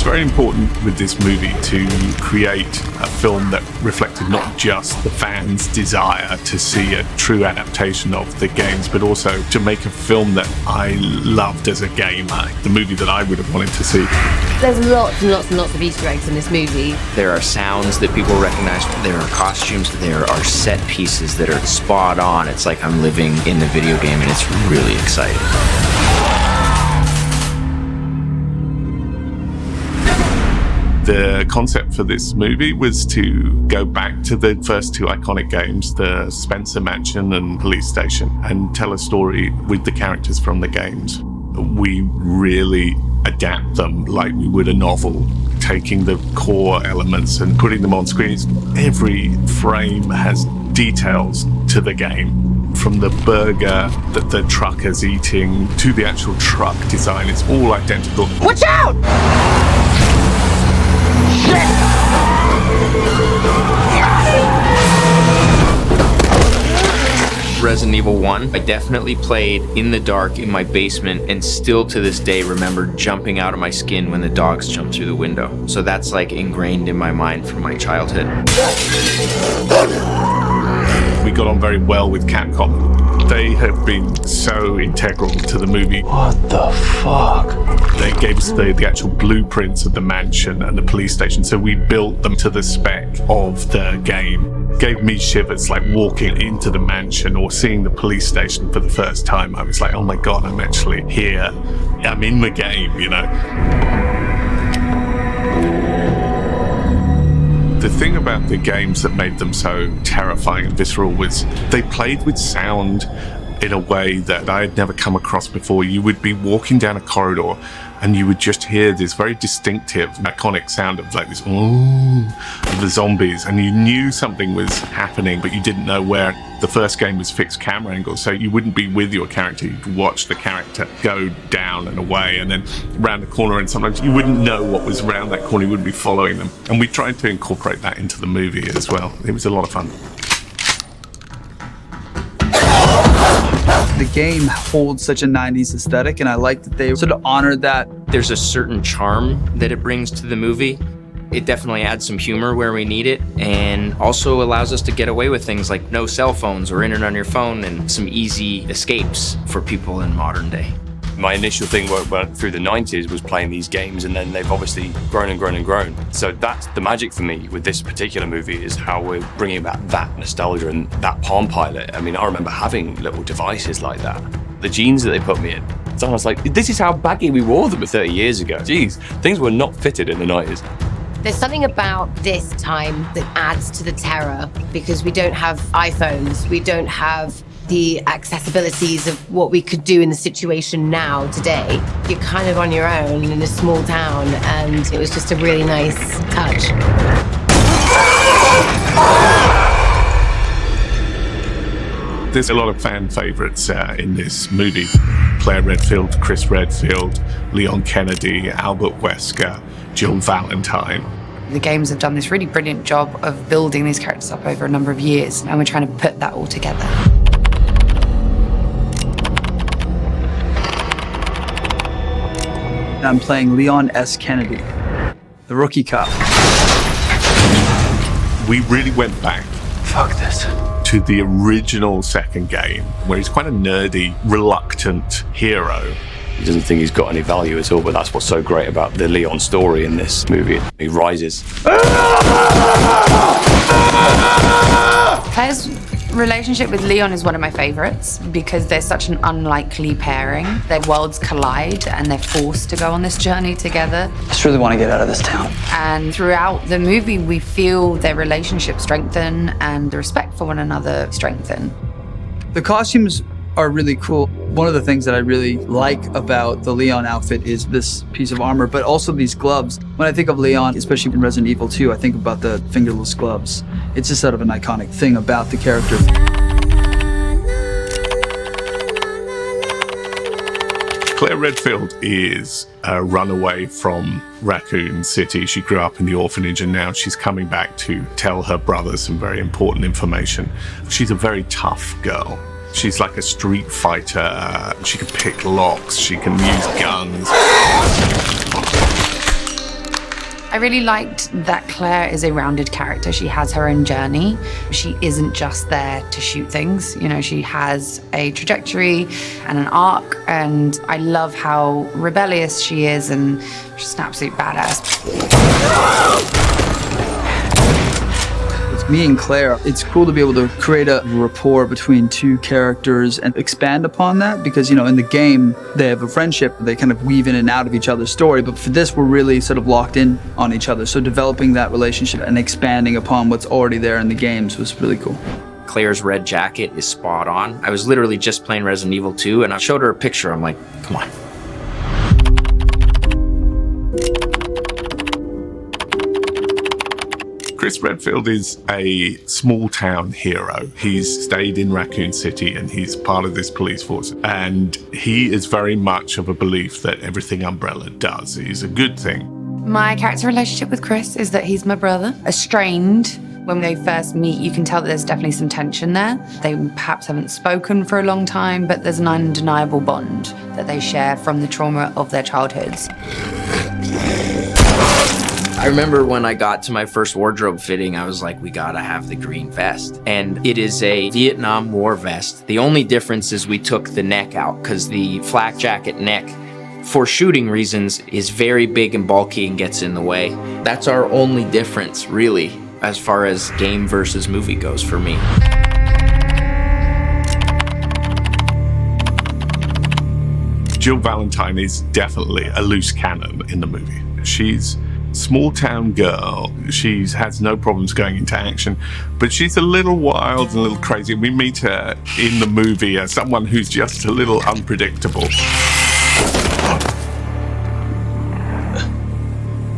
was very important with this movie to create a film that reflected not just the fans' desire to see a true adaptation of the games, but also to make a film that I loved as a gamer, the movie that I would have wanted to see. There's lots and lots and lots of Easter eggs in this movie. There are sounds that people recognize, there are costumes, there are set pieces that are spot on. It's like I'm living in the video game, and it's really exciting. The concept for this movie was to go back to the first two iconic games, the Spencer Mansion and Police Station, and tell a story with the characters from the games. We really adapt them like we would a novel, taking the core elements and putting them on screen. Every frame has details to the game, from the burger that the trucker's eating to the actual truck design. It's all identical. Watch out! Resident Evil 1, I definitely played in the dark in my basement, and still to this day remember jumping out of my skin when the dogs jumped through the window. So that's like ingrained in my mind from my childhood. We got on very well with Capcom. They have been so integral to the movie. What the fuck? They gave us the actual blueprints of the mansion and the police station, so we built them to the spec of the game. Gave me shivers, like walking into the mansion or seeing the police station for the first time. I was like, oh my God, I'm actually here. I'm in the game, you know? The thing about the games that made them so terrifying and visceral was they played with sound in a way that I had never come across before. You would be walking down a corridor and you would just hear this very distinctive, iconic sound of like this, ooh, of the zombies, and you knew something was happening, but you didn't know where. The first game was fixed camera angles, so you wouldn't be with your character. You'd watch the character go down and away and then round the corner, and sometimes you wouldn't know what was around that corner. You wouldn't be following them. And we tried to incorporate that into the movie as well. It was a lot of fun. The game holds such a 90s aesthetic, and I like that they sort of honored that. There's a certain charm that it brings to the movie. It definitely adds some humor where we need it, and also allows us to get away with things like no cell phones or internet on your phone, and some easy escapes for people in modern day. My initial thing went through the 90s was playing these games, and then they've obviously grown and grown and grown. So that's the magic for me with this particular movie, is how we're bringing back that nostalgia and that Palm Pilot. I mean, I remember having little devices like that. The jeans that they put me in, so I was like, this is how baggy we wore them 30 years ago. Jeez, things were not fitted in the 90s. There's something about this time that adds to the terror, because we don't have iPhones, we don't have the accessibilities of what we could do in the situation now, today. You're kind of on your own in a small town, and it was just a really nice touch. There's a lot of fan favorites in this movie. Claire Redfield, Chris Redfield, Leon Kennedy, Albert Wesker, Jill Valentine. The games have done this really brilliant job of building these characters up over a number of years, and we're trying to put that all together. I'm playing Leon S. Kennedy, the rookie cop. We really went back. Fuck this. To the original second game, where he's quite a nerdy, reluctant hero. He doesn't think he's got any value at all, but that's what's so great about the Leon story in this movie. He rises. Claire's relationship with Leon is one of my favorites, because they're such an unlikely pairing. Their worlds collide and they're forced to go on this journey together. I just really want to get out of this town. And throughout the movie, we feel their relationship strengthen and the respect for one another strengthen. The costumes are really cool. One of the things that I really like about the Leon outfit is this piece of armor, but also these gloves. When I think of Leon, especially in Resident Evil 2, I think about the fingerless gloves. It's just sort of an iconic thing about the character. Claire Redfield is a runaway from Raccoon City. She grew up in the orphanage, and now she's coming back to tell her brother some very important information. She's a very tough girl. She's like a street fighter. She can pick locks. She can use guns. I really liked that Claire is a rounded character. She has her own journey. She isn't just there to shoot things. You know, she has a trajectory and an arc, and I love how rebellious she is, and she's an absolute badass. With me and Claire, it's cool to be able to create a rapport between two characters and expand upon that because, you know, in the game, they have a friendship. They kind of weave in and out of each other's story. But for this, we're really sort of locked in on each other. So developing that relationship and expanding upon what's already there in the games was really cool. Claire's red jacket is spot on. I was literally just playing Resident Evil 2 and I showed her a picture. I'm like, come on. Chris Redfield is a small town hero. He's stayed in Raccoon City and he's part of this police force. And he is very much of a belief that everything Umbrella does is a good thing. My character relationship with Chris is that he's my brother. Estranged. When they first meet, you can tell that there's definitely some tension there. They perhaps haven't spoken for a long time, but there's an undeniable bond that they share from the trauma of their childhoods. I remember when I got to my first wardrobe fitting, I was like, we gotta have the green vest. And it is a Vietnam War vest. The only difference is we took the neck out because the flak jacket neck, for shooting reasons, is very big and bulky and gets in the way. That's our only difference, really, as far as game versus movie goes for me. Jill Valentine is definitely a loose cannon in the movie. She's small town girl. She has no problems going into action, but she's a little wild and a little crazy. We meet her in the movie as someone who's just a little unpredictable.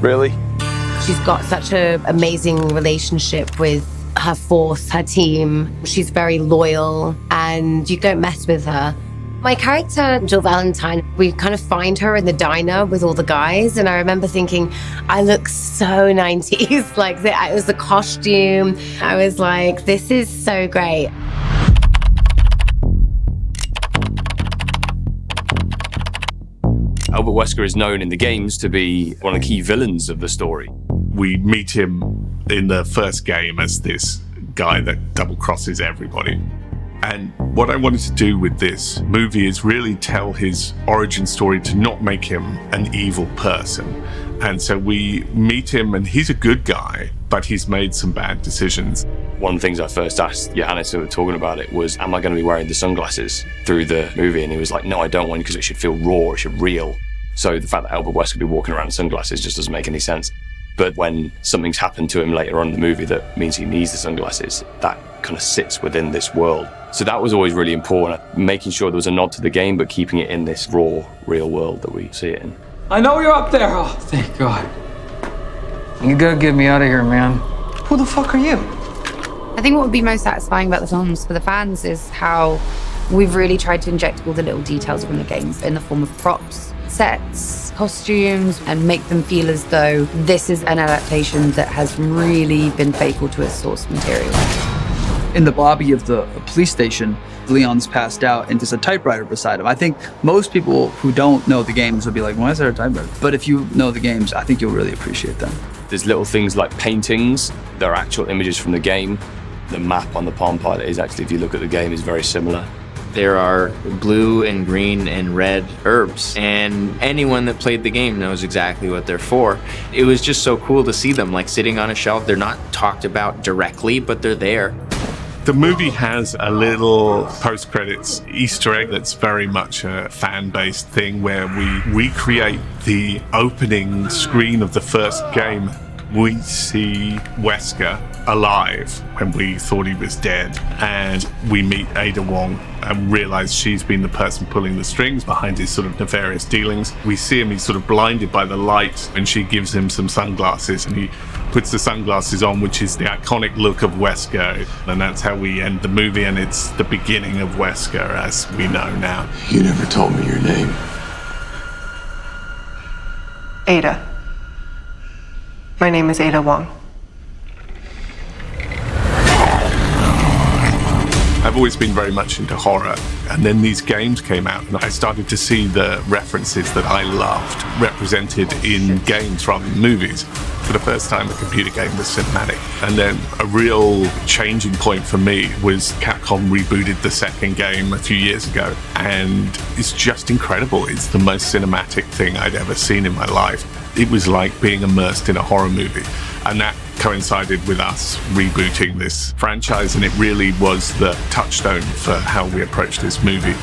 Really? She's got such an amazing relationship with her force, her team. She's very loyal and you don't mess with her. My character, Jill Valentine, we kind of find her in the diner with all the guys, and I remember thinking, I look so 90s. Like, it was the costume. I was like, this is so great. Albert Wesker is known in the games to be one of the key villains of the story. We meet him in the first game as this guy that double crosses everybody. And what I wanted to do with this movie is really tell his origin story to not make him an evil person. And so we meet him and he's a good guy, but he's made some bad decisions. One of the things I first asked Johannes, who were talking about it, was, am I going to be wearing the sunglasses through the movie? And he was like, no, I don't want, because it should feel raw, it should real. So the fact that Albert Wesker could be walking around in sunglasses just doesn't make any sense. But when something's happened to him later on in the movie that means he needs the sunglasses, that kind of sits within this world. So that was always really important, making sure there was a nod to the game, but keeping it in this raw, real world that we see it in. I know you're up there. Oh, thank God. You gotta get me out of here, man. Who the fuck are you? I think what would be most satisfying about the films for the fans is how we've really tried to inject all the little details from the games in the form of props, sets, costumes, and make them feel as though this is an adaptation that has really been faithful to its source material. In the lobby of the police station, Leon's passed out and there's a typewriter beside him. I think most people who don't know the games would be like, why is there a typewriter? But if you know the games, I think you'll really appreciate them. There's little things like paintings. There are actual images from the game. The map on the Palm Pilot is actually, if you look at the game, is very similar. There are blue and green and red herbs, and anyone that played the game knows exactly what they're for. It was just so cool to see them like sitting on a shelf. They're not talked about directly, but they're there. The movie has a little post-credits Easter egg that's very much a fan-based thing where we recreate the opening screen of the first game. We see Wesker alive when we thought he was dead, and we meet Ada Wong and realize she's been the person pulling the strings behind his sort of nefarious dealings. We see him, he's sort of blinded by the light, and she gives him some sunglasses, and he puts the sunglasses on, which is the iconic look of Wesker, and that's how we end the movie, and it's the beginning of Wesker as we know now. You never told me your name. Ada. My name is Ada Wong. I've always been very much into horror, and then these games came out and I started to see the references that I loved represented in games rather than movies. For the first time, a computer game was cinematic. And then a real changing point for me was Capcom rebooted the second game a few years ago. And it's just incredible. It's the most cinematic thing I'd ever seen in my life. It was like being immersed in a horror movie. And that coincided with us rebooting this franchise. And it really was the touchstone for how we approached this movie.